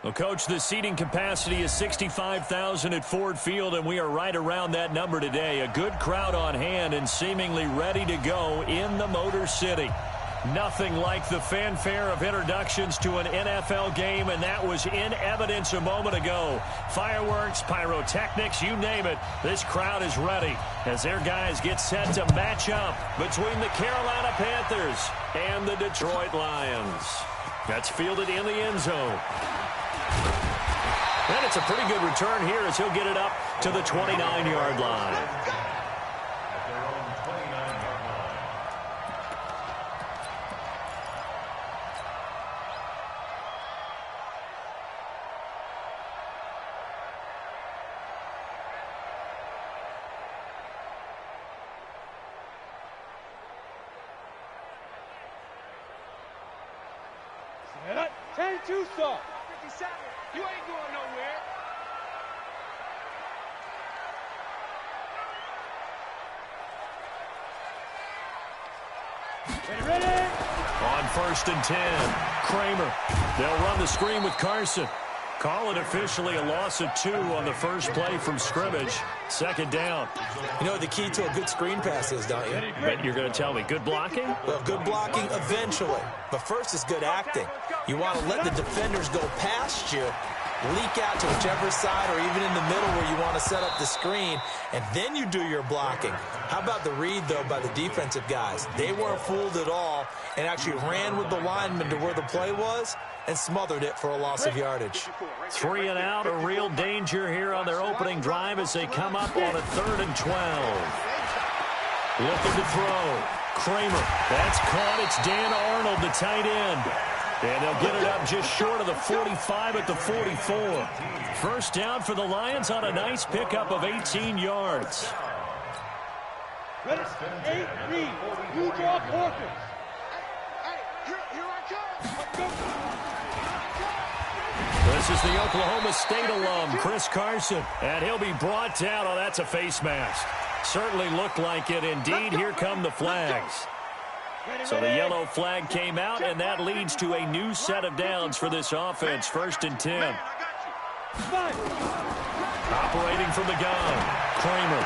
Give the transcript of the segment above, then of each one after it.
Well, Coach, the seating capacity is 65,000 at Ford Field, and we are right around that number today. A good crowd on hand and seemingly ready to go in the Motor City. Nothing like the fanfare of introductions to an NFL game, and that was in evidence a moment ago. Fireworks, pyrotechnics, you name it. This crowd is ready as their guys get set to match up between the Carolina Panthers and the Detroit Lions. That's fielded in the end zone. And it's a pretty good return here as he'll get it up to the 29-yard line. Too soft. 57. You ain't going nowhere. Ready? On 1st and 10, Kramer. They'll run the screen with Carson. Call it officially a loss of 2 on the first play from scrimmage. 2nd down. You know what the key to a good screen pass is, don't you? But you're going to tell me, good blocking? Well, good blocking eventually. But first is good acting. You want to let the defenders go past you, leak out to whichever side or even in the middle where you want to set up the screen, and then you do your blocking. How about the read, though, by the defensive guys? They weren't fooled at all and actually ran with the lineman to where the play was and smothered it for a loss of yardage. 3 and out, a real danger here on their opening drive as they come up on a 3rd and 12. Looking to throw. Kramer. That's caught. It's Dan Arnold, the tight end. And they'll get it up just short of the 45 at the 44. 1st down for the Lions on a nice pickup of 18 yards. Ready? 8, read. You draw forfeit. Here I come. This is the Oklahoma State alum, Chris Carson. And he'll be brought down. Oh, that's a face mask. Certainly looked like it. Indeed, here come the flags. So the yellow flag came out, and that leads to a new set of downs for this offense. 1st and 10. Operating from the gun, Kramer.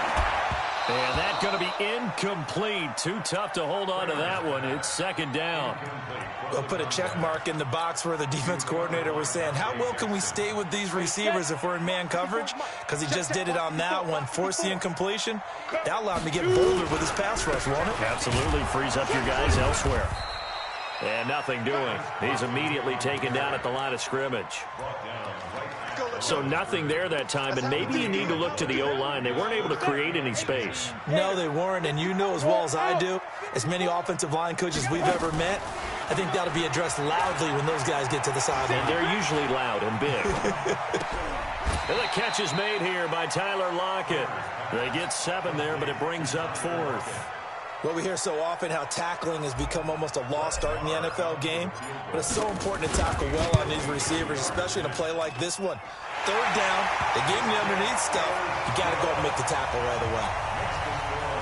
And that's going to be incomplete. Too tough to hold on to that one. It's 2nd down. We'll put a check mark in the box where the defense coordinator was saying, how well can we stay with these receivers if we're in man coverage? Because he just did it on that one. Force the incompletion. That allowed him to get bolder with his pass rush, won't it? Absolutely. Frees up your guys elsewhere. And nothing doing. He's immediately taken down at the line of scrimmage. So nothing there that time, and maybe you need to look to the O-line. They weren't able to create any space. No, they weren't, and you know as well as I do, as many offensive line coaches we've ever met, I think that'll be addressed loudly when those guys get to the sideline. And they're usually loud and big. And the catch is made here by Tyler Lockett. They get 7 there, but it brings up 4th. Well, we hear so often how tackling has become almost a lost art in the NFL game, but it's so important to tackle well on these receivers, especially in a play like this one. 3rd down, they gave him the underneath stuff. You got to go and make the tackle right away.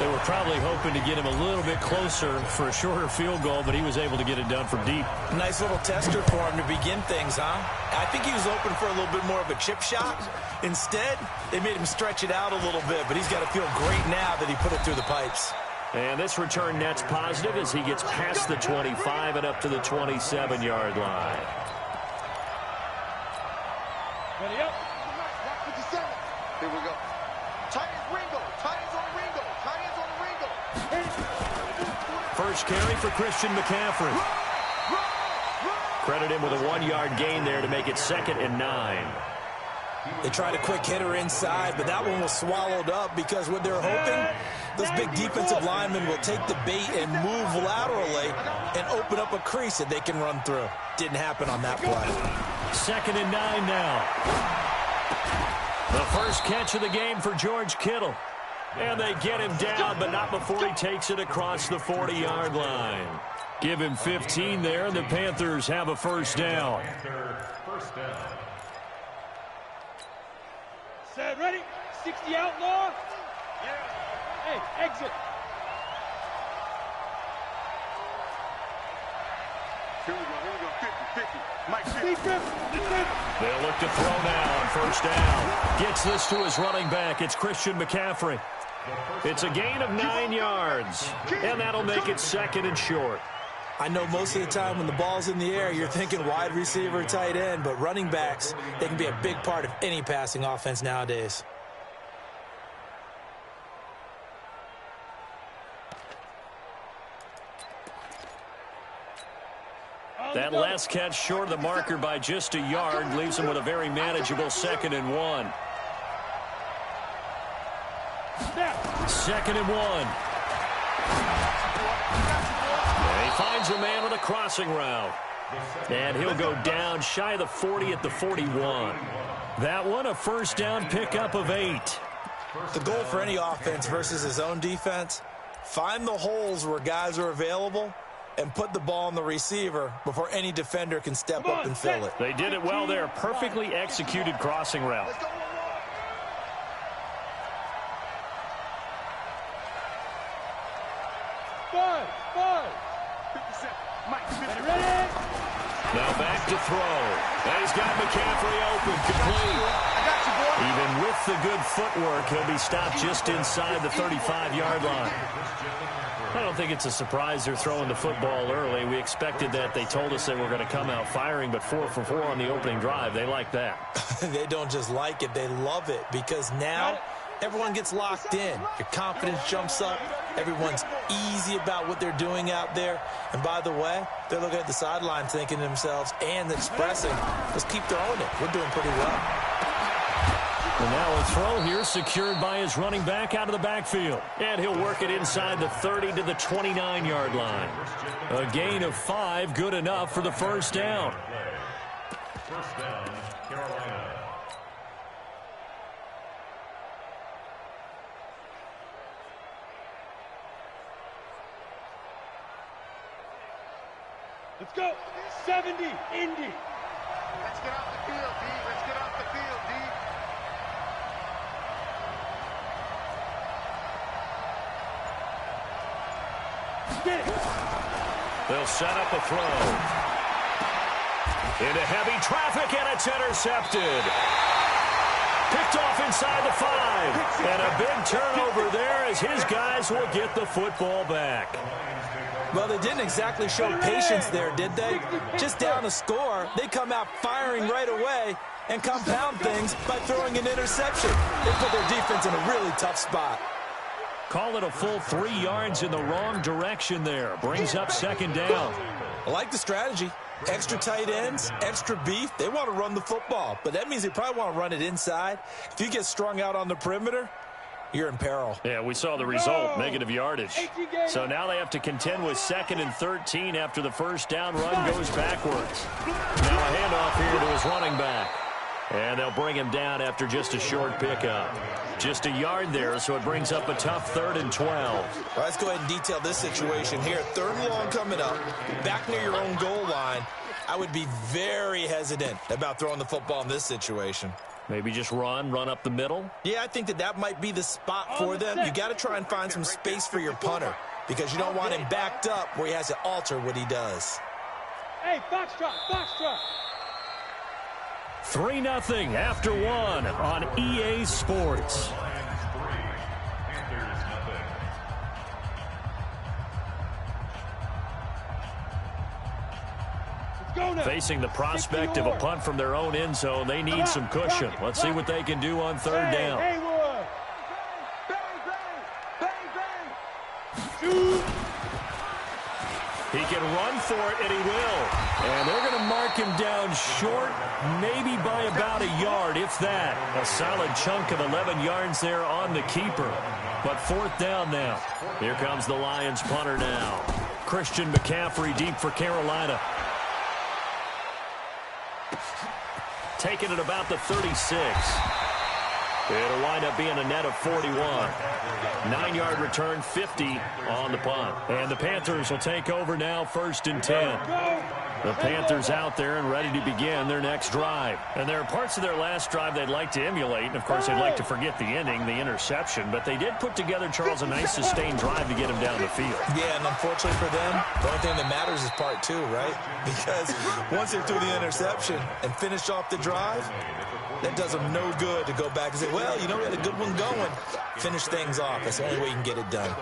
They were probably hoping to get him a little bit closer for a shorter field goal, but he was able to get it done from deep. Nice little tester for him to begin things, huh? I think he was open for a little bit more of a chip shot. Instead, they made him stretch it out a little bit, but he's got to feel great now that he put it through the pipes. And this return net's positive as he gets past the 25 and up to the 27-yard line. Ready up. Here we go. Titans Ringo. Titans on Ringo. Titans on Ringo. First carry for Christian McCaffrey. Credit him with a 1-yard gain there to make it 2nd and 9. They tried a quick hitter inside, but that one was swallowed up because what they're hoping, those big defensive linemen will take the bait and move laterally and open up a crease that they can run through. Didn't happen on that play. 2nd and 9 now. The first catch of the game for George Kittle. And they get him down, but not before he takes it across the 40-yard line. Give him 15 there, and the Panthers have a 1st down. Set, ready? 60 outlaw. Hey, exit. Here we go. 50. They'll look to throw now on first down. Gets this to his running back. It's Christian McCaffrey. It's a gain of 9 yards, and that'll make it 2nd and short. I know most of the time when the ball's in the air, you're thinking wide receiver, tight end, but running backs, they can be a big part of any passing offense nowadays. That last catch short of the marker by just a yard leaves him with a very manageable 2nd and 1. 2nd and 1. And he finds a man with a crossing route. And he'll go down shy of the 40 at the 41. That one a first down pickup of 8. The goal for any offense versus his own defense, find the holes where guys are available and put the ball on the receiver before any defender can step up and fill it. They did it well there. Perfectly executed crossing route. Now back to throw. And he's got McCaffrey open. Complete. Even with the good footwork, he'll be stopped just inside the 35-yard line. I don't think it's a surprise they're throwing the football early. We expected that. They told us they were going to come out firing, but 4 for 4 on the opening drive. They like that. They don't just like it. They love it because now everyone gets locked in. Your confidence jumps up. Everyone's easy about what they're doing out there. And by the way, they're looking at the sideline thinking to themselves and expressing, let's keep throwing it. We're doing pretty well. And now a throw here secured by his running back out of the backfield. And he'll work it inside the 30 to the 29-yard line. A gain of 5, good enough for the first down. First down, Carolina. Let's go. 70, Indy. Let's get off the field, D. Let's get off the field, D. They'll set up a throw. Into heavy traffic, and it's intercepted. Picked off inside the 5. And a big turnover there as his guys will get the football back. Well, they didn't exactly show patience there, did they? Just down a score, they come out firing right away and compound things by throwing an interception. They put their defense in a really tough spot. Call it a full 3 yards in the wrong direction there. Brings up 2nd down. I like the strategy. Extra tight ends, extra beef. They want to run the football, but that means they probably want to run it inside. If you get strung out on the perimeter, you're in peril. Yeah, we saw the result, negative yardage. So now they have to contend with 2nd and 13 after the first down run goes backwards. Now a handoff here to his running back. And they'll bring him down after just a short pickup. Just a yard there, so it brings up a tough 3rd and 12. Well, let's go ahead and detail this situation here. 3rd and long coming up, back near your own goal line. I would be very hesitant about throwing the football in this situation. Maybe just run up the middle? Yeah, I think that might be the spot for them. You got to try and find some space for your punter because you don't want him backed up where he has to alter what he does. Hey, foxtrot, foxtrot. 3-0 after 1 on EA Sports. Facing the prospect of a punt from their own end zone, they need some cushion. Let's see what they can do on 3rd down. He can run for it, and he will. And they're going to mark him down short, maybe by about a yard, if that. A solid chunk of 11 yards there on the keeper. But 4th down now. Here comes the Lions punter now. Christian McCaffrey deep for Carolina. Taking it about the 36. It'll wind up being a net of 41. 9-yard return, 50 on the punt. And the Panthers will take over now, 1st and 10. The Panthers out there and ready to begin their next drive. And there are parts of their last drive they'd like to emulate. And, of course, they'd like to forget the inning, the interception. But they did put together, Charles, a nice sustained drive to get him down the field. Yeah, and unfortunately for them, the only thing that matters is part 2, right? Because once they threw the interception and finished off the drive, that does them no good to go back and say, well, you know, we had a good one going. Finish things off. That's the only way you can get it done.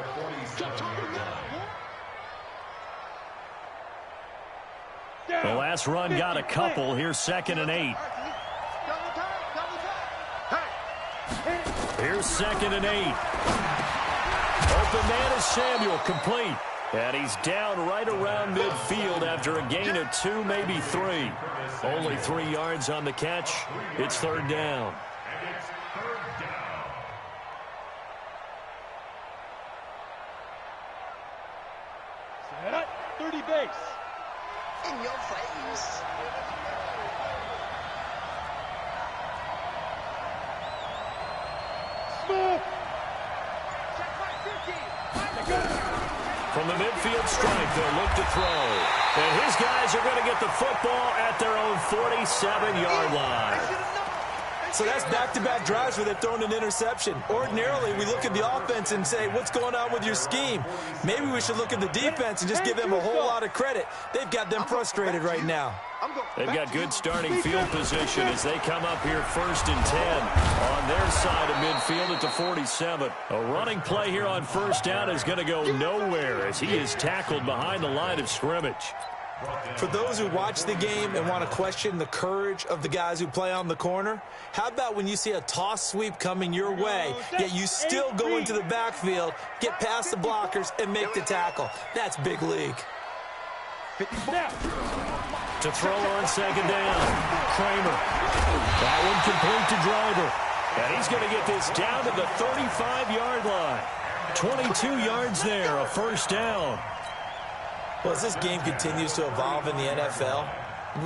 The last run got a couple. Here's 2nd and 8. Here's 2nd and 8. Open man is Samuel, complete. And he's down right around midfield after a gain of 2, maybe 3. Only 3 yards on the catch. It's 3rd down. 30 base. In your face. Smooth. From the midfield stripe, they'll look to throw. And his guys are going to get the football at their own 47-yard line. So that's back-to-back drives where they've thrown an interception. Ordinarily, we look at the offense and say, what's going on with your scheme? Maybe we should look at the defense and just give them a whole lot of credit. They've got them frustrated right now. They've got good starting field position as they come up here 1st and 10 on their side of midfield at the 47. A running play here on 1st down is going to go nowhere as he is tackled behind the line of scrimmage. For those who watch the game and want to question the courage of the guys who play on the corner, how about when you see a toss sweep coming your way, yet you still go into the backfield, get past the blockers, and make the tackle? That's big league. To throw on 2nd down, Kramer. That one complete to Driver. And he's going to get this down to the 35-yard line. 22 yards there, a 1st down. Well, as this game continues to evolve in the NFL,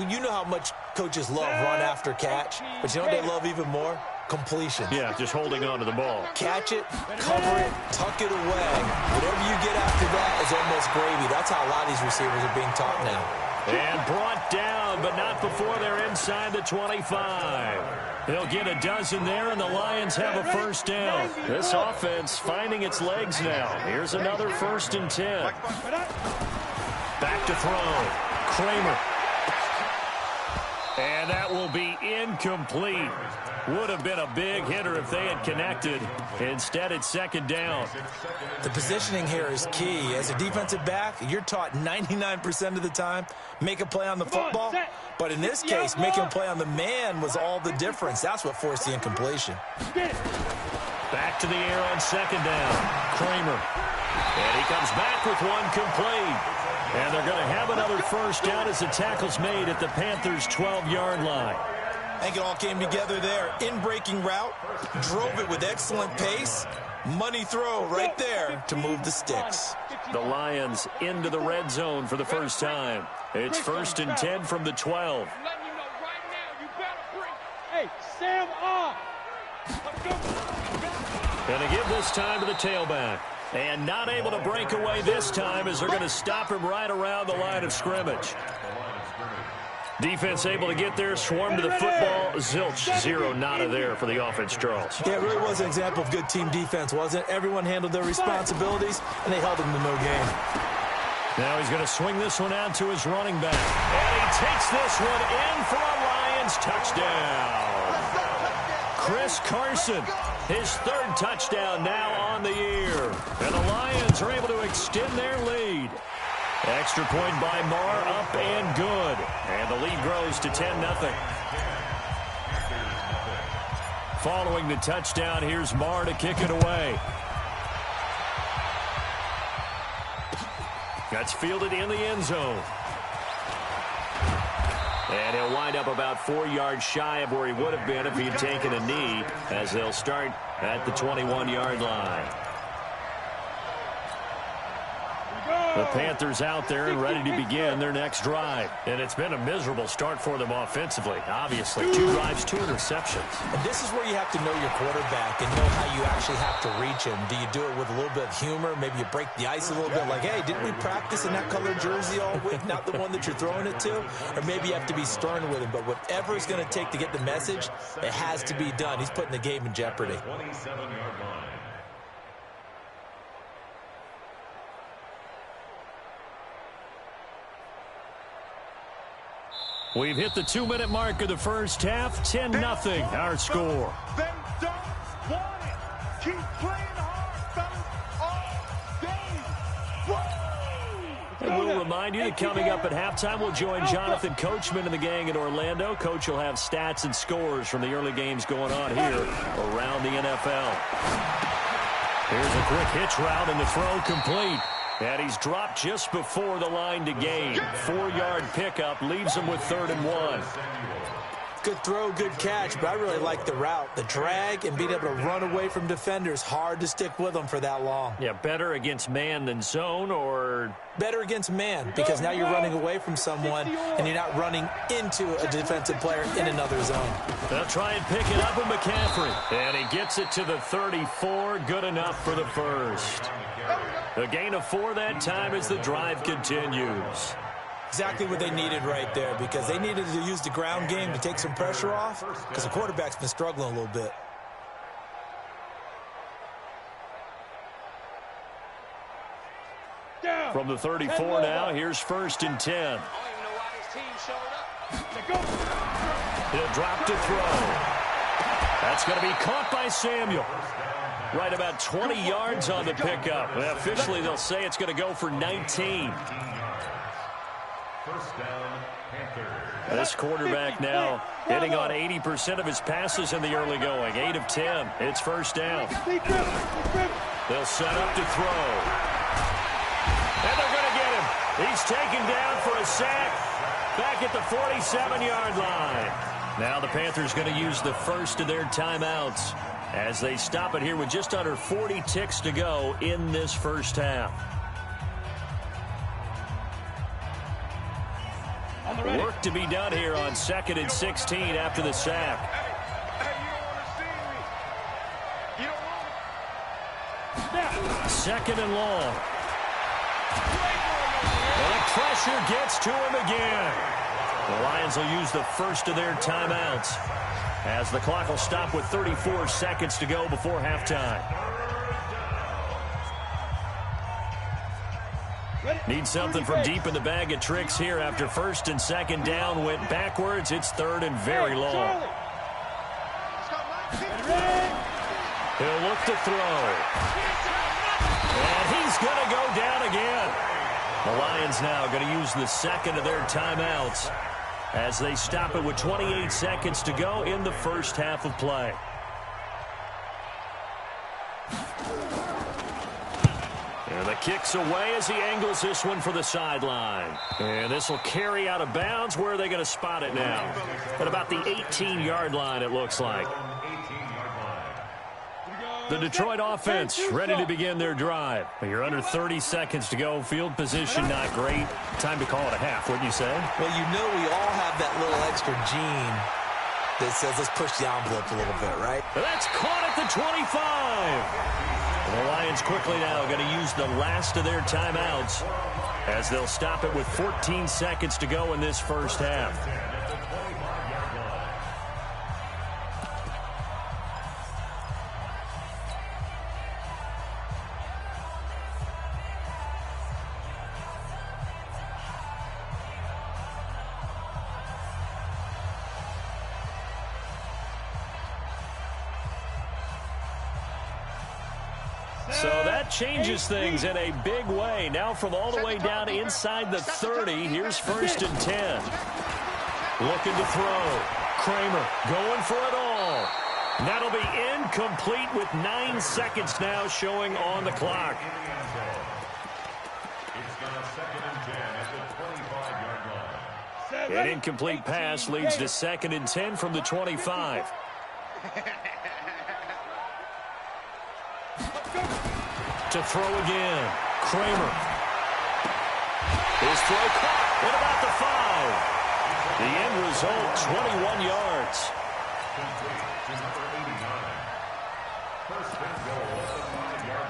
you know how much coaches love run after catch, but you know what they love even more? Completion. Yeah, just holding on to the ball. Catch it, cover it, tuck it away. Whatever you get after that is almost gravy. That's how a lot of these receivers are being taught now. And brought down, but not before they're inside the 25. They'll get a dozen there, and the Lions have a 1st down. This offense finding its legs now. Here's another 1st and 10. Back to throw. Kramer. And that will be incomplete. Would have been a big hitter if they had connected. Instead, it's 2nd down. The positioning here is key. As a defensive back, you're taught 99% of the time, make a play on the football. But in this case, making a play on the man was all the difference. That's what forced the incompletion. Back to the air on 2nd down. Kramer. And he comes back with one complete. And they're going to have another 1st down as the tackle's made at the Panthers' 12-yard line. I think it all came together there. In-breaking route, drove it with excellent pace. Money throw right there to move the sticks. The Lions into the red zone for the first time. It's 1st and 10 from the 12. Hey, Sam off. Going to give this time to the tailback. And not able to break away this time as they're going to stop him right around the line of scrimmage. Defense able to get there, swarm to the football. Zilch, 0 nada there for the offense, Charles. Yeah, it really was an example of good team defense, wasn't it? Everyone handled their responsibilities, and they held them to no gain. Now he's going to swing this one out to his running back. And he takes this one in for a Lions touchdown. Chris Carson, his 3rd touchdown now on the year. And the Lions are able to extend their lead. Extra point by Marr, up and good. And the lead grows to 10-0. Following the touchdown, here's Marr to kick it away. That's fielded in the end zone. And he'll wind up about 4 yards shy of where he would have been if he had taken a knee, as they'll start at the 21-yard line. Go. The Panthers out there and ready to begin their next drive. And it's been a miserable start for them offensively. Obviously, 2 drives, 2 interceptions. And this is where you have to know your quarterback and know how you actually have to reach him. Do you do it with a little bit of humor? Maybe you break the ice a little bit like, hey, didn't we practice in that colored jersey all week? Not the one that you're throwing it to? Or maybe you have to be stern with him. But whatever it's going to take to get the message, it has to be done. He's putting the game in jeopardy. 27-yard line. We've hit the 2-minute mark of the first half. 10-0 our score. They don't want it. Keep playing hard, fellas, all game. And we'll remind you that coming up at halftime, we'll join Jonathan Coachman and the gang in Orlando. Coach will have stats and scores from the early games going on here around the NFL. Here's a quick hitch route and the throw complete. And he's dropped just before the line to gain. 4-yard pickup leaves him with 3rd and 1. Good throw, good catch, but I really like the route. The drag and being able to run away from defenders, hard to stick with them for that long. Yeah, better against man than zone, or better against man, because now you're running away from someone and you're not running into a defensive player in another zone. They'll try and pick it up with McCaffrey. And he gets it to the 34. Good enough for the first. A gain of 4 that time as the drive continues. Exactly what they needed right there, because they needed to use the ground game to take some pressure off, because the quarterback's been struggling a little bit. From the 34 now, here's 1st and 10. I don't even know why his team showed up. He'll drop to throw. That's going to be caught by Samuel. Right about 20 yards on the pickup. Well, officially, they'll say it's going to go for 19. First down, Panthers. This quarterback now hitting on 80% of his passes in the early going. 8 of 10. It's 1st down. They'll set up to throw. And they're going to get him. He's taken down for a sack back at the 47-yard line. Now the Panthers going to use the first of their timeouts as they stop it here with just under 40 ticks to go in this first half. Work to be done here on 2nd and 16 after the sack. Second and long. And the pressure gets to him again. The Lions will use the first of their timeouts as the clock will stop with 34 seconds to go before halftime. Need something from deep in the bag of tricks here after 1st and 2nd down went backwards. It's 3rd and very long. He'll look to throw. And he's going to go down again. The Lions now going to use the second of their timeouts as they stop it with 28 seconds to go in the first half of play. And the kick's away as he angles this one for the sideline. And this will carry out of bounds. Where are they going to spot it now? At about the 18-yard line, it looks like. The Detroit offense ready to begin their drive. You're under 30 seconds to go. Field position not great. Time to call it a half, wouldn't you say? Well, you know we all have that little extra gene that says let's push the envelope a little bit, right? That's caught at the 25. And the Lions quickly now going to use the last of their timeouts as they'll stop it with 14 seconds to go in this first half. So that changes things in a big way. Now from all the way down inside the 30, here's 1st and 10. Looking to throw. Kramer going for it all. And that'll be incomplete with 9 seconds now showing on the clock. An incomplete pass leads to 2nd and 10 from the 25. To throw again. Kramer. His throw caught at about the 5. The end result, 21 yards. Complete to number 89. First and goal at the 5-yard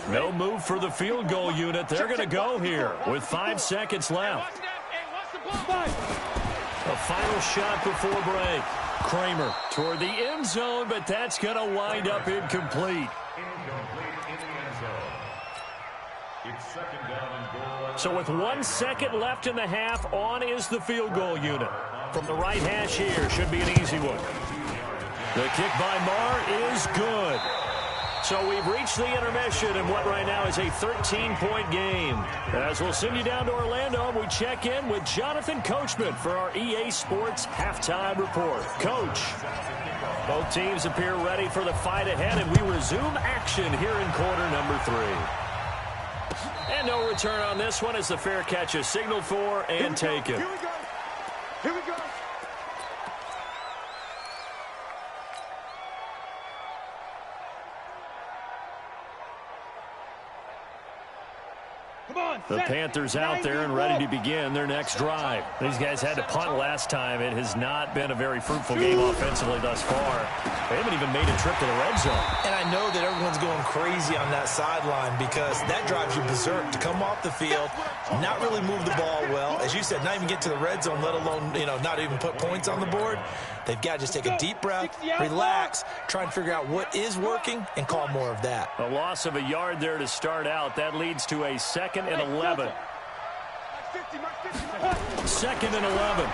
line. No move for the field goal unit. They're going to go here with 5 seconds left. A final shot before break. Kramer toward the end zone, but that's going to wind up incomplete. Incomplete in the end zone. It's second down and goal. So with 1 second left in the half, on is the field goal unit. From the right hash here, should be an easy one. The kick by Marr is good. So we've reached the intermission in what right now is a 13-point game. As we'll send you down to Orlando, we check in with Jonathan Coachman for our EA Sports Halftime Report. Coach, both teams appear ready for the fight ahead, and we resume action here in quarter number 3. And no return on this one as the fair catch is signaled for and taken. Here we go. Here we go. The Panthers out there and ready to begin their next drive. These guys had to punt last time. It has not been a very fruitful game offensively thus far. They haven't even made a trip to the red zone. And I know that everyone's going crazy on that sideline because that drives you berserk to come off the field, not really move the ball well. As you said, not even get to the red zone, let alone, not even put points on the board. They've got to just take a deep breath, relax, try and figure out what is working, and call more of that. A loss of a yard there to start out. That leads to a 2nd and 11. 2nd and 11.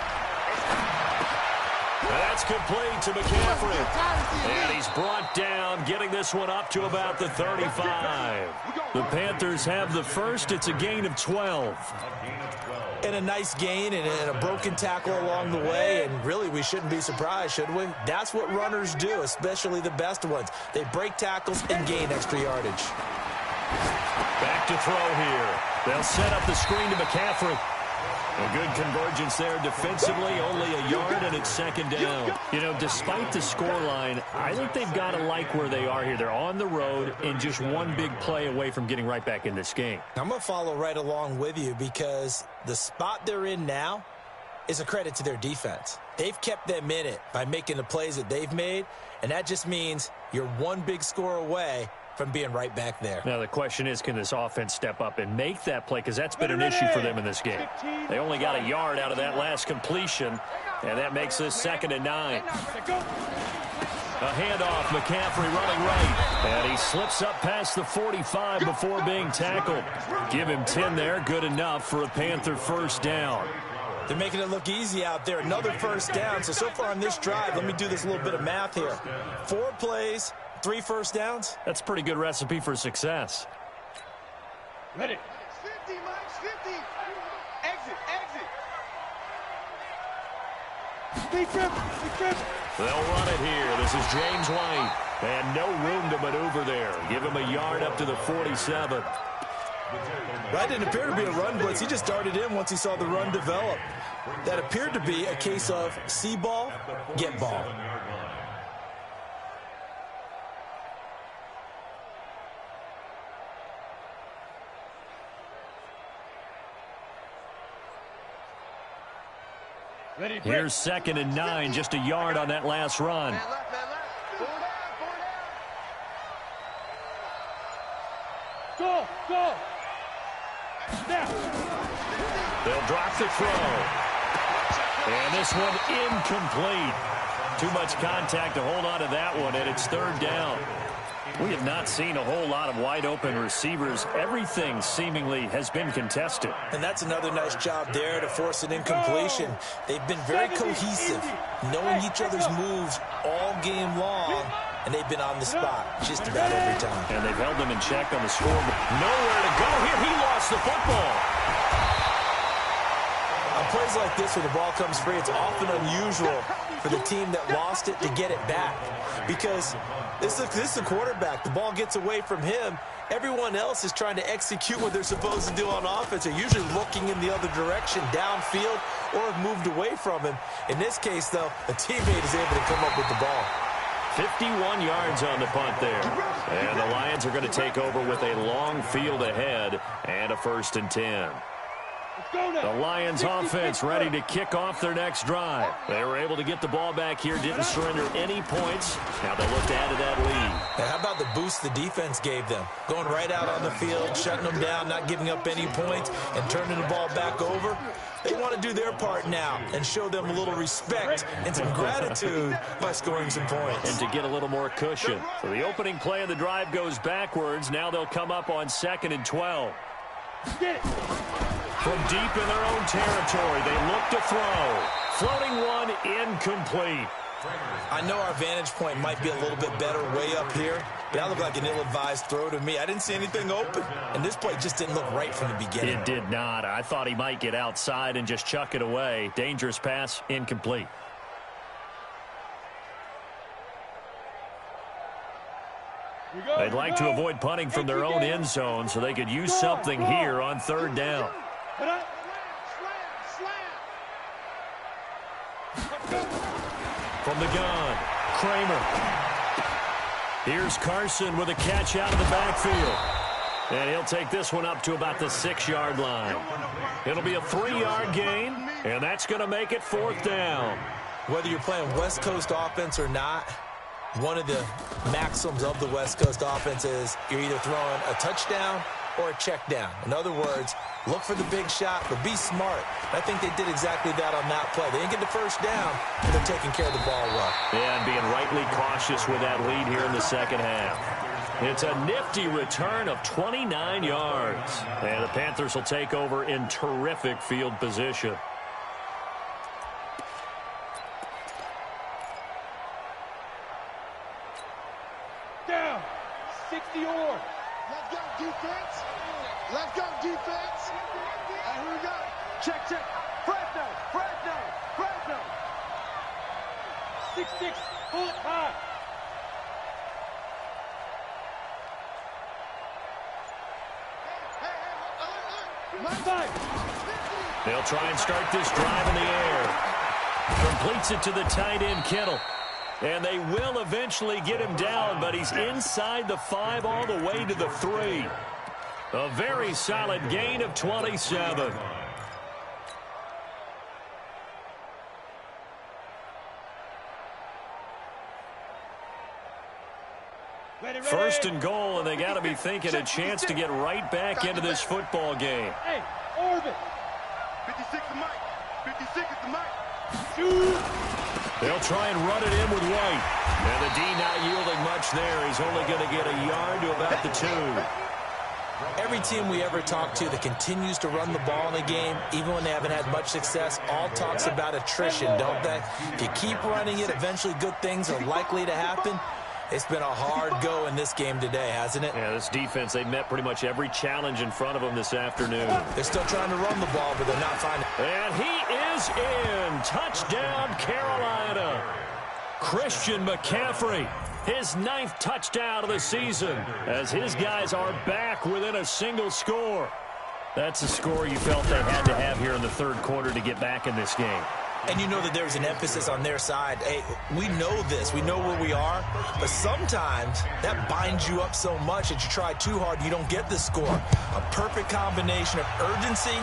That's complete to McCaffrey. And he's brought down, getting this one up to about the 35. The Panthers have the first. It's a gain of 12. And a nice gain and a broken tackle along the way, and really we shouldn't be surprised, should we? That's what runners do, especially the best ones. They break tackles and gain extra yardage. Back to throw here. They'll set up the screen to McCaffrey. A good convergence there defensively, only a yard, and it's 2nd down. Despite the scoreline, I think they've got to like where they are here. They're on the road and just one big play away from getting right back in this game. I'm going to follow right along with you because the spot they're in now is a credit to their defense. They've kept them in it by making the plays that they've made, and that just means you're one big score away from being right back there. Now the question is, can this offense step up and make that play? Because that's been an issue for them in this game. They only got a yard out of that last completion, and that makes this 2nd and 9. A handoff, McCaffrey running right. And he slips up past the 45 before being tackled. Give him 10 there, good enough for a Panther first down. They're making it look easy out there. Another first down. So far on this drive, let me do this little bit of math here. 4 plays, 3 first downs. That's a pretty good recipe for success. Ready. 50, Mike's 50. Exit. Big trip. They'll run it here. This is James White. And no room to maneuver there. Give him a yard up to the 47. That didn't appear to be a run blitz. He just darted in once he saw the run develop. That appeared to be a case of see ball, get ball. Ready. Here's 2nd and 9, just a yard on that last run. Man left. 4 down. Go. Now. They'll drop the throw. And this one incomplete. Too much contact to hold on to that one, and it's 3rd down. We have not seen a whole lot of wide-open receivers. Everything seemingly has been contested. And that's another nice job there to force an incompletion. They've been very cohesive, knowing each other's moves all game long, and they've been on the spot just about every time. And they've held them in check on the scoreboard. Nowhere to go here. He lost the football. On plays like this where the ball comes free, it's often unusual for the team that lost it to get it back. Because this is a quarterback. The ball gets away from him. Everyone else is trying to execute what they're supposed to do on offense. They're usually looking in the other direction, downfield, or have moved away from him. In this case, though, a teammate is able to come up with the ball. 51 yards on the punt there. And the Lions are going to take over with a long field ahead and a 1st and 10. The Lions offense ready to kick off their next drive. They were able to get the ball back here, didn't surrender any points. Now they look to add to that lead. Now, how about the boost the defense gave them? Going right out on the field, shutting them down, not giving up any points, and turning the ball back over. They want to do their part now and show them a little respect and some gratitude by scoring some points. And to get a little more cushion. So the opening play of the drive goes backwards. Now they'll come up on 2nd and 12. Get it. From deep in their own territory, they look to throw. Floating one, incomplete. I know our vantage point might be a little bit better way up here, but that looked like an ill-advised throw to me. I didn't see anything open, and this play just didn't look right from the beginning. It did not. I thought he might get outside and just chuck it away. Dangerous pass, incomplete. They'd like to avoid punting from their own end zone so they could use something here on 3rd down. From the gun, Kramer. Here's Carson with a catch out of the backfield. And he'll take this one up to about the 6-yard line. It'll be a 3-yard gain, and that's going to make it 4th down. Whether you're playing West Coast offense or not, one of the maxims of the West Coast offense is you're either throwing a touchdown or a check down. In other words, look for the big shot, but be smart. I think they did exactly that on that play. They didn't get the 1st down, but they're taking care of the ball well. Yeah, and being rightly cautious with that lead here in the 2nd half. It's a nifty return of 29 yards. And the Panthers will take over in terrific field position. Down. 60 yards. Let's go, defense. Let's go, defense. And here we go. Check. Fresno. 6'6", foot high. They'll try and start this drive in the air. Completes it to the tight end, Kittle. And they will eventually get him down, but he's inside the 5 all the way to the 3. A very solid gain of 27. Ready. 1st and goal, and they got to be thinking a chance to get right back into this football game. Hey, orbit. 56 is Mike. 56 is the Mike. Shoot. They'll try and run it in with White. And the D not yielding much there. He's only going to get a yard to about the 2. Every team we ever talk to that continues to run the ball in a game, even when they haven't had much success, all talks about attrition, don't they? If you keep running it, eventually good things are likely to happen. It's been a hard go in this game today, hasn't it? Yeah, this defense, they met pretty much every challenge in front of them this afternoon. They're still trying to run the ball, but they're not finding it. And he is in. Touchdown, Carolina. Christian McCaffrey, his 9th touchdown of the season, as his guys are back within a single score. That's a score you felt they had to have here in the 3rd quarter to get back in this game. And you know that there's an emphasis on their side. Hey, we know this. We know where we are. But sometimes that binds you up so much that you try too hard, you don't get the score. A perfect combination of urgency,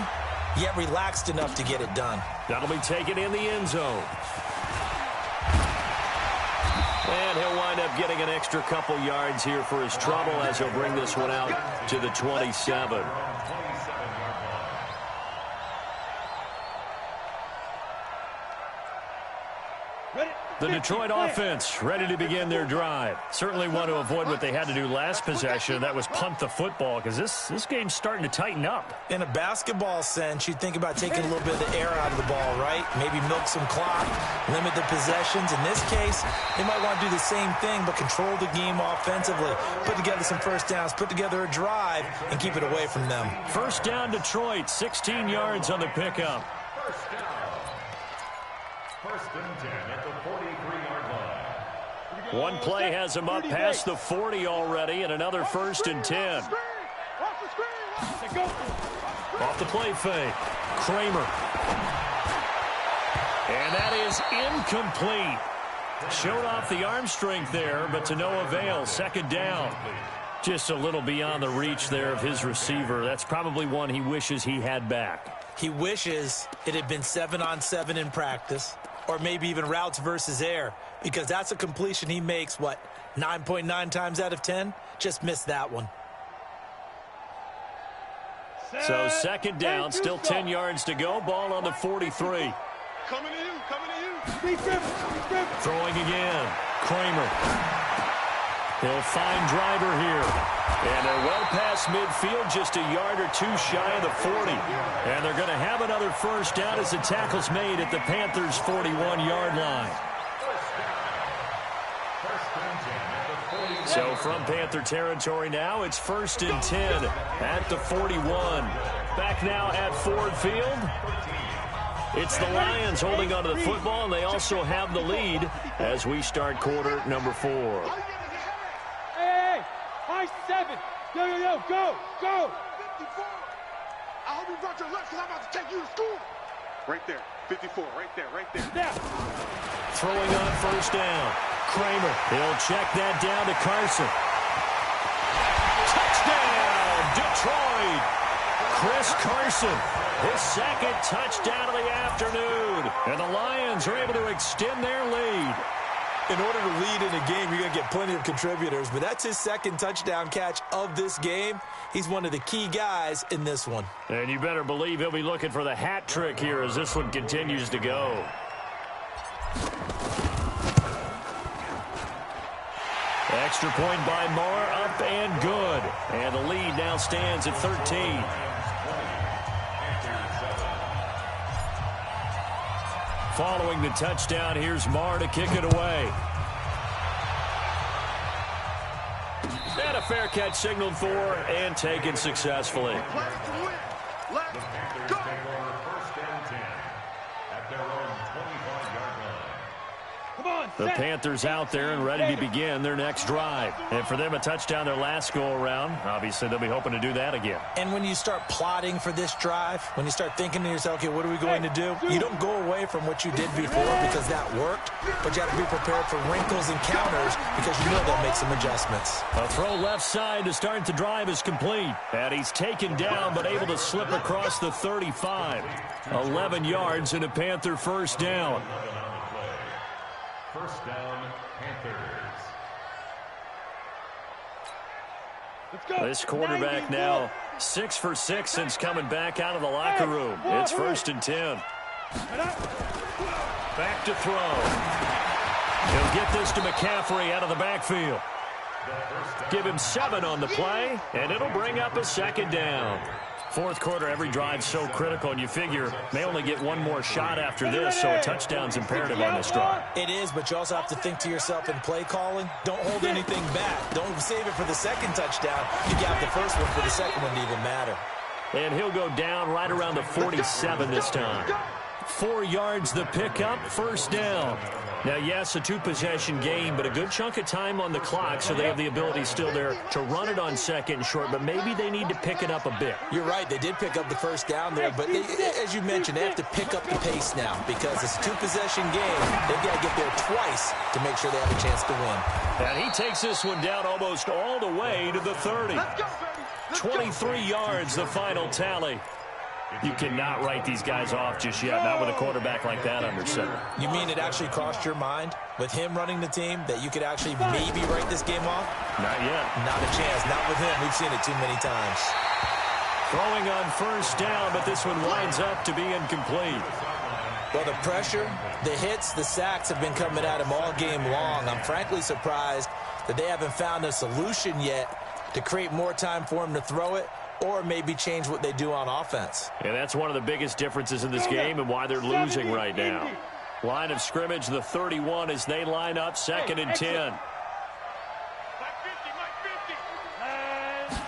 yet relaxed enough to get it done. That'll be taken in the end zone. And he'll wind up getting an extra couple yards here for his trouble as he'll bring this one out to the 27. The Detroit offense ready to begin their drive. Certainly want to avoid what they had to do last possession. That was punt the football, because this game's starting to tighten up. In a basketball sense, you think about taking a little bit of the air out of the ball, right? Maybe milk some clock, limit the possessions. In this case, they might want to do the same thing, but control the game offensively. Put together some 1st downs, put together a drive, and keep it away from them. 1st down, Detroit, 16 yards on the pickup. 1st and 10 at the 43-yard line. One play has him up past the 40 already, and another 1st and 10. Off the play fake. Kramer. And that is incomplete. Showed off the arm strength there, but to no avail. Second down. Just a little beyond the reach there of his receiver. That's probably one he wishes he had back. He wishes it had been 7-on-7 in practice, or maybe even routes versus air, because that's a completion he makes, 9.9 times out of 10? Just missed that one. So second down, still 10 yards to go. Ball on the 43. Coming to you. Throwing again. Kramer. He'll find Driver here. And they're well past midfield, just a yard or two shy of the 40. And they're going to have another first down as the tackle's made at the Panthers' 41-yard line. So from Panther territory now, it's 1st and 10 at the 41. Back now at Ford Field. It's the Lions holding onto the football, and they also have the lead as we start quarter number 4. Hey, high 7. Yo, go. 54. I hope you brought your lunch because I'm about to take you to school. Right there. 54, right there. Now. Throwing on first down. Kramer. He'll check that down to Carson. Touchdown, Detroit. Chris Carson, his second touchdown of the afternoon. And the Lions are able to extend their lead. In order to lead in a game, you're going to get plenty of contributors, but that's his second touchdown catch of this game. He's one of the key guys in this one. And you better believe he'll be looking for the hat trick here as this one continues to go. Extra point by Moore, up and good. And the lead now stands at 13. Following the touchdown, here's Marr to kick it away. And a fair catch signaled for and taken successfully. Let's go. The Panthers out there and ready to begin their next drive. And for them, a touchdown their last go-around. Obviously, they'll be hoping to do that again. And when you start plotting for this drive, when you start thinking to yourself, okay, what are we going to do? You don't go away from what you did before because that worked, but you have to be prepared for wrinkles and counters because you know they'll make some adjustments. A throw left side to start the drive is complete. And he's taken down but able to slip across the 35. 11 yards and a Panther first down. First down, Panthers. Let's go. This quarterback now 6 for 6 since coming back out of the locker room. It's 1st and 10. Back to throw. He'll get this to McCaffrey out of the backfield. Give him 7 on the play, and it'll bring up a second down. Fourth quarter, every drive's so critical, and you figure may only get one more shot after this, so a touchdown's imperative on this drive. It is, but you also have to think to yourself in play calling, don't hold anything back. Don't save it for the second touchdown. You got the first one for the second one to even matter. And he'll go down right around the 47 this time. 4 yards the pickup, first down. Now, yes, a 2-possession game, but a good chunk of time on the clock, so they have the ability still there to run it on second and short, but maybe they need to pick it up a bit. You're right. They did pick up the first down there, but as you mentioned, they have to pick up the pace now because it's a 2-possession game. They've got to get there twice to make sure they have a chance to win. And he takes this one down almost all the way to the 30. 23 yards, the final tally. You cannot write these guys off just yet, not with a quarterback like that under center. You mean it actually crossed your mind with him running the team that you could actually maybe write this game off? Not yet. Not a chance. Not with him. We've seen it too many times. Throwing on first down, but this one winds up to be incomplete. Well, the pressure, the hits, the sacks have been coming at him all game long. I'm frankly surprised that they haven't found a solution yet to create more time for him to throw it, or maybe change what they do on offense. And that's one of the biggest differences in this game and why they're losing right now. Line of scrimmage, the 31 as they line up, 2nd and 10.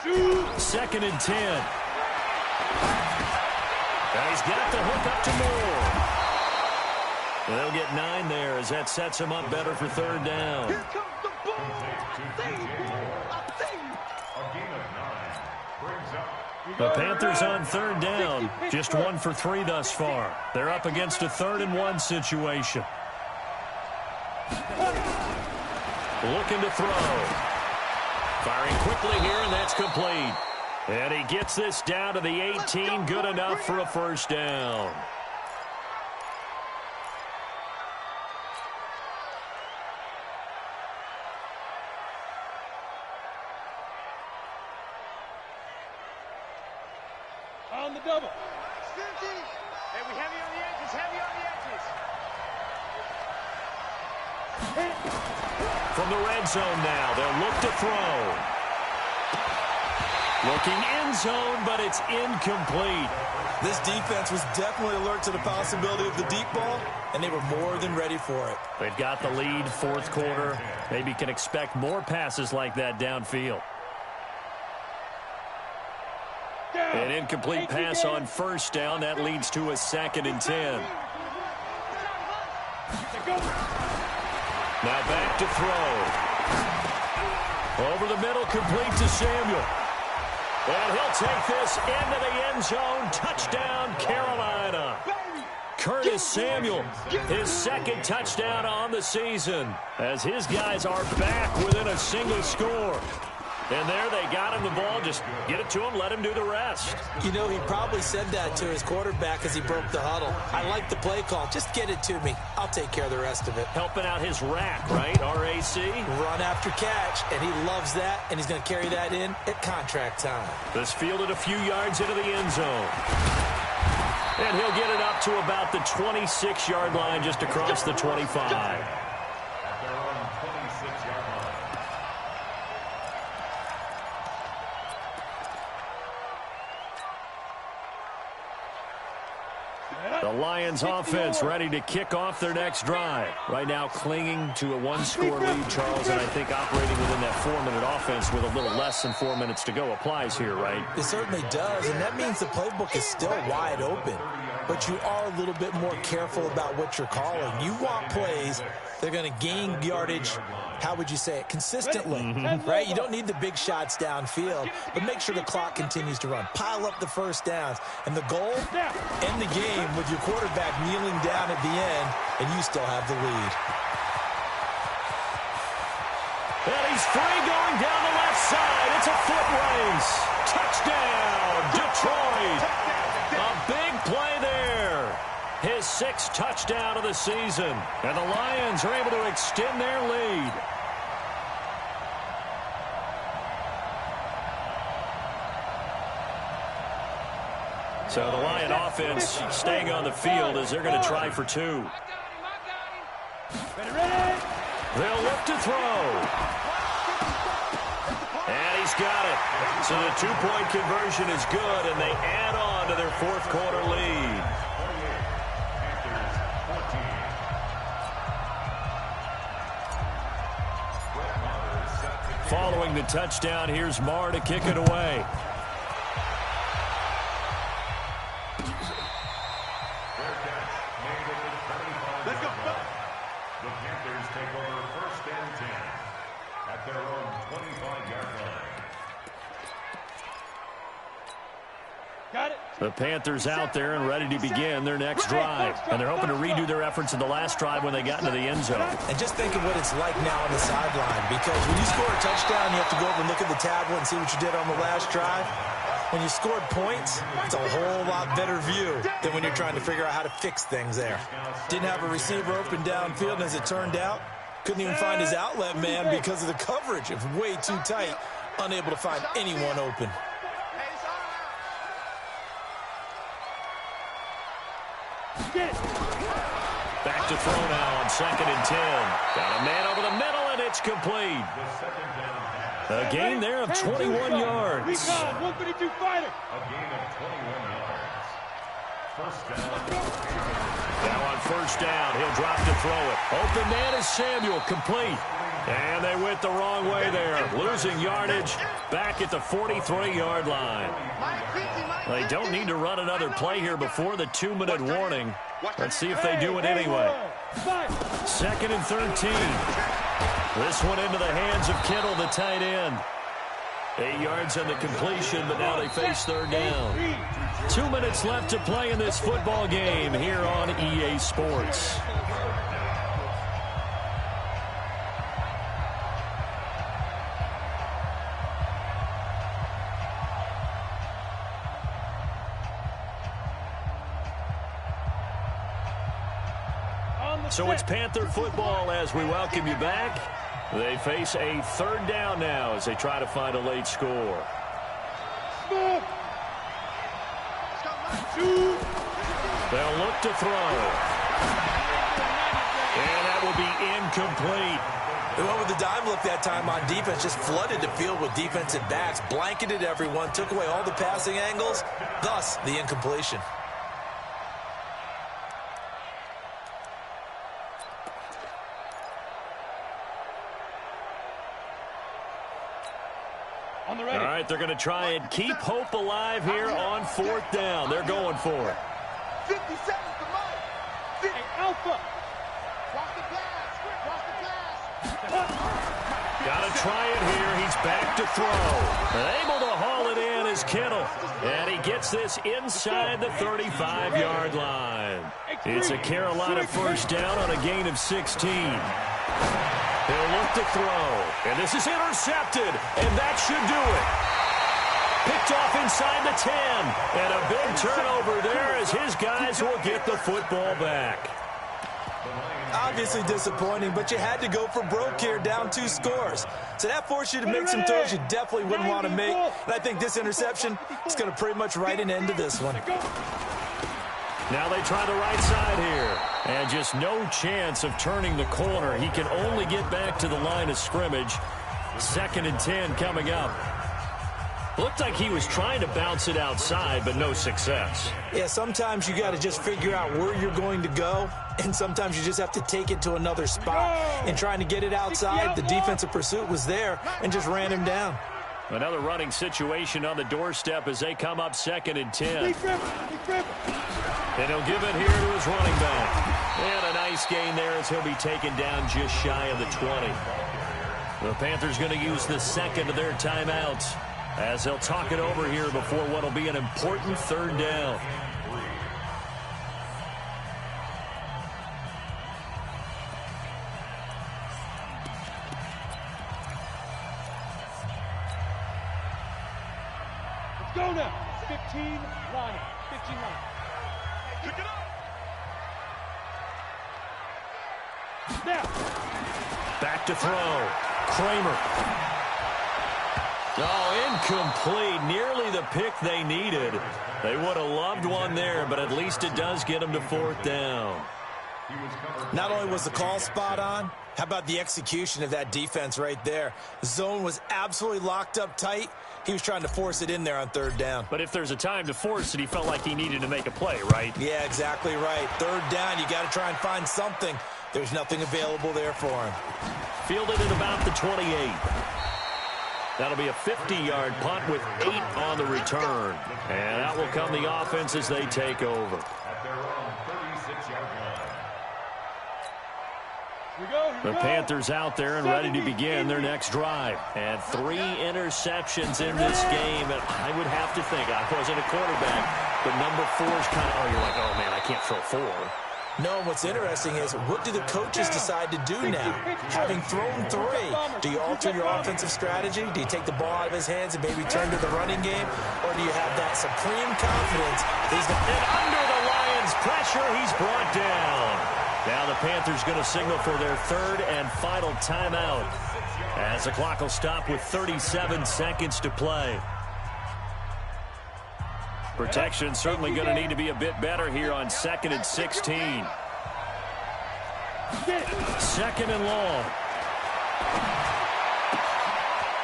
2nd and 10. And he's got the hook up to Moore. And they'll get 9 there as that sets him up better for 3rd down. Here comes the ball. The Panthers on 3rd down, just 1 for 3 thus far. They're up against a 3rd and 1 situation. looking to throw. Firing quickly here, and that's complete. And he gets this down to the 18, good enough for a first down. On the double. Hey, we heavy on the edges, heavy on the edges. From the red zone now, they'll look to throw. Looking end zone, but it's incomplete. This defense was definitely alert to the possibility of the deep ball, and they were more than ready for it. They've got the lead, fourth quarter. Maybe can expect more passes like that downfield. An incomplete pass on first down. That leads to a 2nd and 10. Now back to throw. Over the middle, complete to Samuel. And he'll take this into the end zone. Touchdown, Carolina. Curtis Samuel, his 2nd touchdown on the season, as his guys are back within a single score. And there they got him the ball. Just get it to him, let him do the rest. You know, he probably said that to his quarterback as he broke the huddle. I like the play call. Just get it to me. I'll take care of the rest of it. Helping out his rack, right? RAC. Run after catch, and he loves that, and he's going to carry that in at contract time. This fielded a few yards into the end zone. And he'll get it up to about the 26-yard line, just across the 25. The Lions offense ready to kick off their next drive. Right now clinging to a one-score lead, Charles, and I think operating within that 4-minute offense with a little less than 4 minutes to go applies here, right? It certainly does, and that means the playbook is still wide open. But you are a little bit more careful about what you're calling. You want plays that are going to gain yardage, how would you say it, consistently, right? You don't need the big shots downfield, but make sure the clock continues to run. Pile up the first downs. And the goal, end the game with your quarterback kneeling down at the end, and you still have the lead. And he's free going down the left side. It's a foot race. Touchdown, Detroit. A big play there. His 6th touchdown of the season. And the Lions are able to extend their lead. So the Lion offense staying on the field as they're going to try for 2. They'll look to throw. And he's got it. So the 2-point conversion is good, and they add on to their fourth quarter lead. Following the touchdown, here's Marr to kick it away. Let's go. The Panthers take over 1st and 10 at their own 25-yard line. Got it. The Panthers out there and ready to begin their next drive. And they're hoping to redo their efforts in the last drive when they got into the end zone. And just think of what it's like now on the sideline, because when you score a touchdown, you have to go over and look at the tablet and see what you did on the last drive. When you scored points, it's a whole lot better view than when you're trying to figure out how to fix things there. Didn't have a receiver open downfield, and as it turned out, couldn't even find his outlet man because of the coverage. It was way too tight, unable to find anyone open. Back to throw now on 2nd and 10. Got a man over the middle, and it's complete. A gain there of 21 yards. 132 fighter. A gain of 21 yards. First down. Now on first down, he'll drop to throw it. Open man is Samuel, complete. And they went the wrong way there, losing yardage back at the 43-yard line. They don't need to run another play here before the 2-minute warning. Let's see if they do it anyway. 2nd and 13. This one into the hands of Kittle, the tight end. 8 yards on the completion, but now they face 3rd down. 2 minutes left to play in this football game here on EA Sports. So it's Panther football as we welcome you back. They face a third down now as they try to find a late score. They'll look to throw. And that will be incomplete. They went with the dime look that time on defense, just flooded the field with defensive backs, blanketed everyone, took away all the passing angles, thus the incompletion. All right, they're going to try and keep hope alive here on fourth down. They're going for it. 50 seconds to Mike. Hey, Alpha. Watch the pass. Watch the pass. Got to try it here. He's back to throw. Able to haul it in is Kittle. And he gets this inside the 35-yard line. It's a Carolina first down on a gain of 16. He'll look to throw. And this is intercepted. And that should do it. Picked off inside the 10. And a big turnover there as his guys will get the football back. Obviously disappointing, but you had to go for broke here, down 2 scores. So that forced you to make some throws you definitely wouldn't want to make. And I think this interception is going to pretty much write an end to this one. Now they try the right side here. And just no chance of turning the corner. He can only get back to the line of scrimmage. 2nd and 10 coming up. Looked like he was trying to bounce it outside, but no success. Yeah, sometimes you got to just figure out where you're going to go, and sometimes you just have to take it to another spot. And trying to get it outside, the defensive pursuit was there and just ran him down. Another running situation on the doorstep as they come up 2nd and 10. And he'll give it here to his running back. And a nice gain there as he'll be taken down just shy of the 20. The Panthers going to use the second of their timeouts as they'll talk it over here before what will be an important third down. Let's go now. 15 line. 15 line. Pick it up. Now. Back to throw. Kramer. Oh, incomplete. Nearly the pick they needed. They would have loved one there, but at least it does get them to fourth down. Not only was the call spot on, how about the execution of that defense right there? The zone was absolutely locked up tight. He was trying to force it in there on third down. But if there's a time to force it, he felt like he needed to make a play, right? Yeah, exactly right. Third down, you got to try and find something. There's nothing available there for him. Fielded at about the 28. That'll be a 50-yard punt with 8 on the return. And out will come the offense as they take over. At their own 36-yard line. The Panthers out there and ready to begin their next drive. And 3 interceptions in this game. And I would have to think, I wasn't a quarterback, but number 4 is kind of, you're like, oh, man, I can't throw 4. No, what's interesting is what do the coaches decide to do now? Having thrown 3, do you alter your offensive strategy? Do you take the ball out of his hands and maybe turn to the running game? Or do you have that supreme confidence? And under the Lions' pressure, he's brought down. Now the Panthers going to signal for their third and final timeout as the clock will stop with 37 seconds to play. Protection certainly going to need to be a bit better here on 2nd and 16. 2nd and long.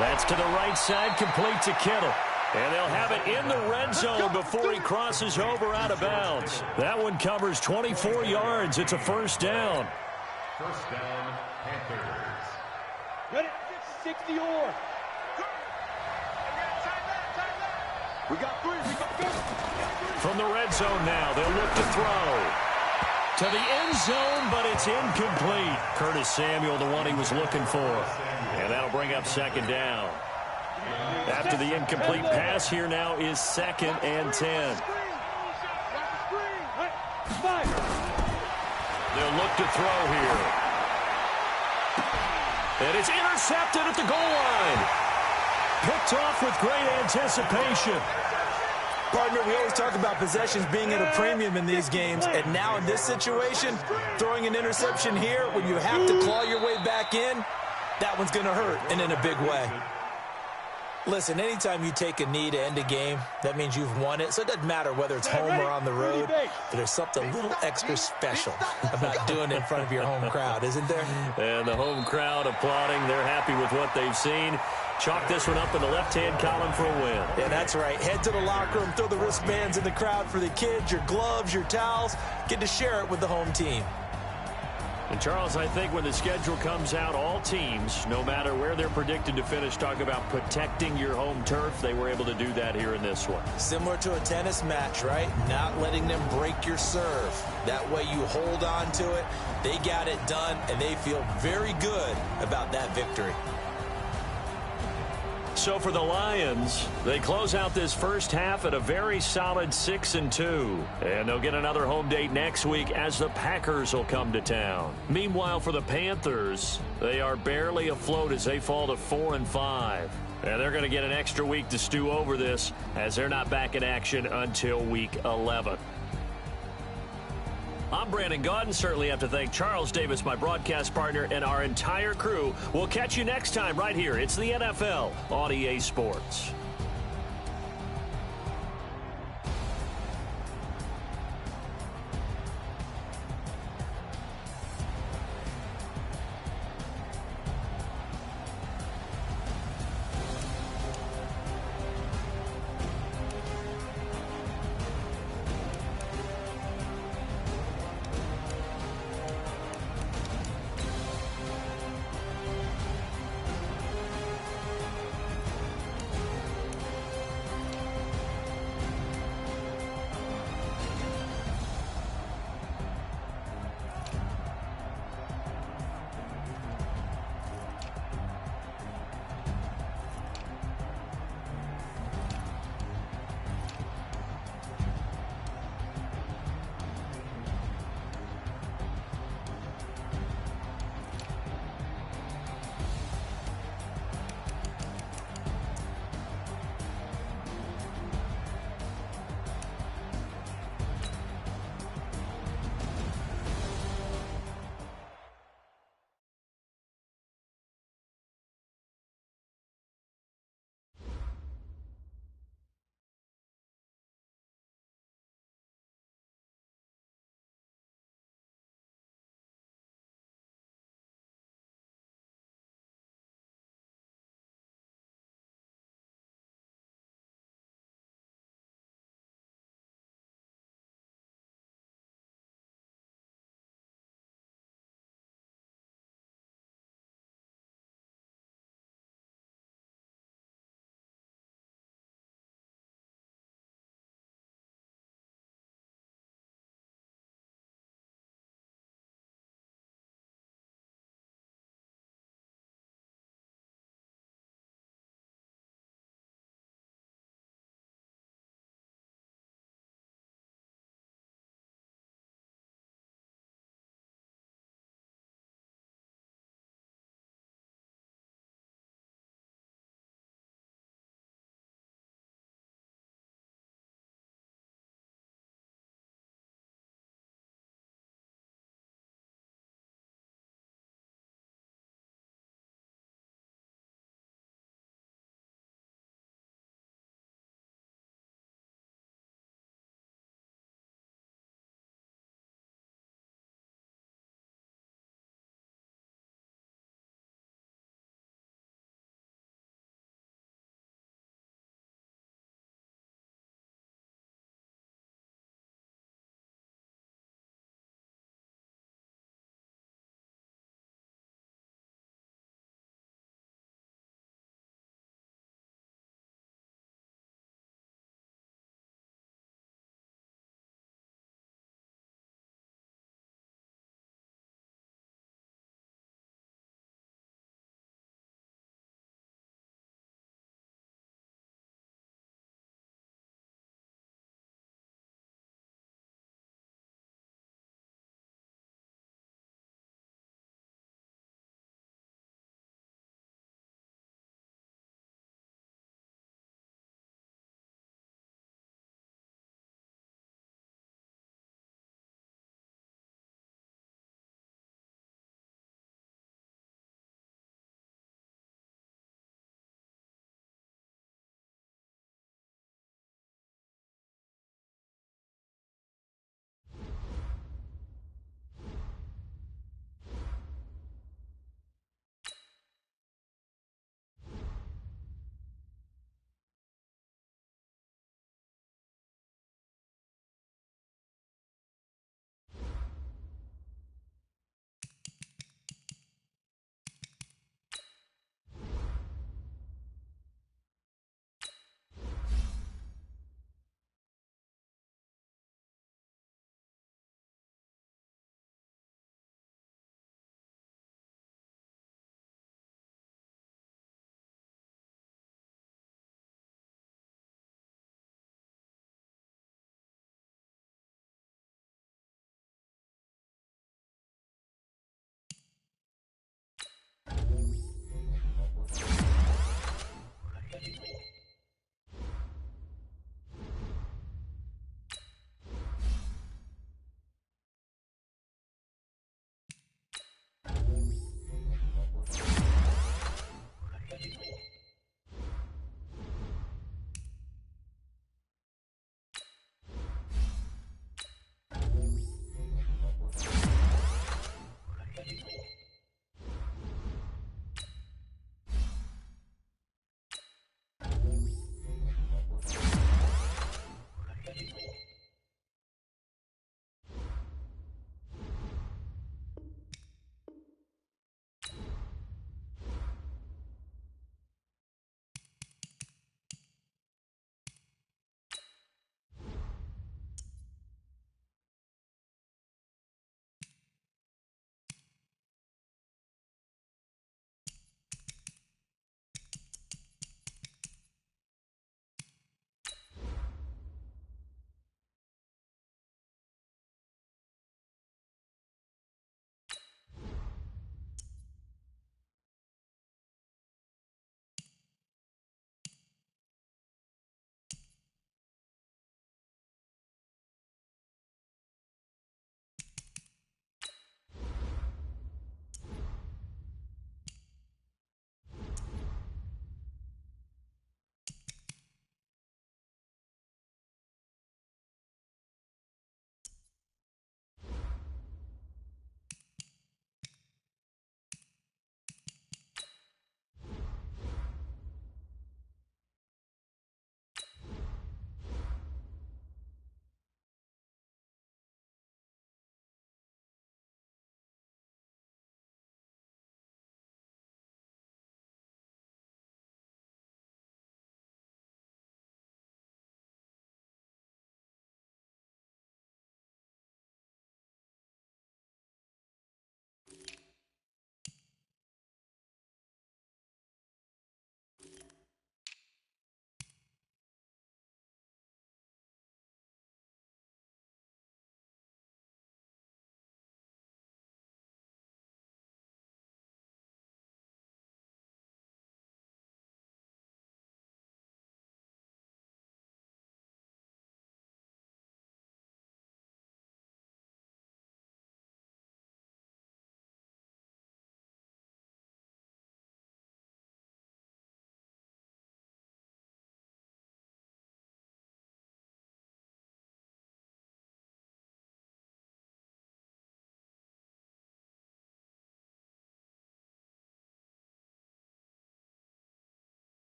That's to the right side, complete to Kittle. And they'll have it in the red zone before he crosses over out of bounds. That one covers 24 yards. It's a first down. First down, Panthers. Ready? 60 or. We got 3. We got go. From the red zone now, they'll look to throw. To the end zone, but it's incomplete. Curtis Samuel, the one he was looking for. And that'll bring up 2nd down. After the incomplete pass, here now is 2nd and 10. They'll look to throw here. And it's intercepted at the goal line. Picked off with great anticipation. Partner, we always talk about possessions being at a premium in these games, and now in this situation, throwing an interception here when you have to claw your way back in, that one's going to hurt, and in a big way. Listen, anytime you take a knee to end a game, that means you've won it. So it doesn't matter whether it's home or on the road, but there's something a little extra special about doing it in front of your home crowd, isn't there? And the home crowd applauding. They're happy with what they've seen. Chalk this one up in the left-hand column for a win. Yeah, that's right. Head to the locker room, throw the wristbands in the crowd for the kids, your gloves, your towels. Get to share it with the home team. And, Charles, I think when the schedule comes out, all teams, no matter where they're predicted to finish, talk about protecting your home turf. They were able to do that here in this one. Similar to a tennis match, right? Not letting them break your serve. That way you hold on to it. They got it done, and they feel very good about that victory. So for the Lions, they close out this first half at a very solid 6-2. And they'll get another home date next week as the Packers will come to town. Meanwhile, for the Panthers, they are barely afloat as they fall to 4-5. And they're going to get an extra week to stew over this as they're not back in action until week 11. I'm Brandon Gaudin. Certainly have to thank Charles Davis, my broadcast partner, and our entire crew. We'll catch you next time right here. It's the NFL on EA Sports.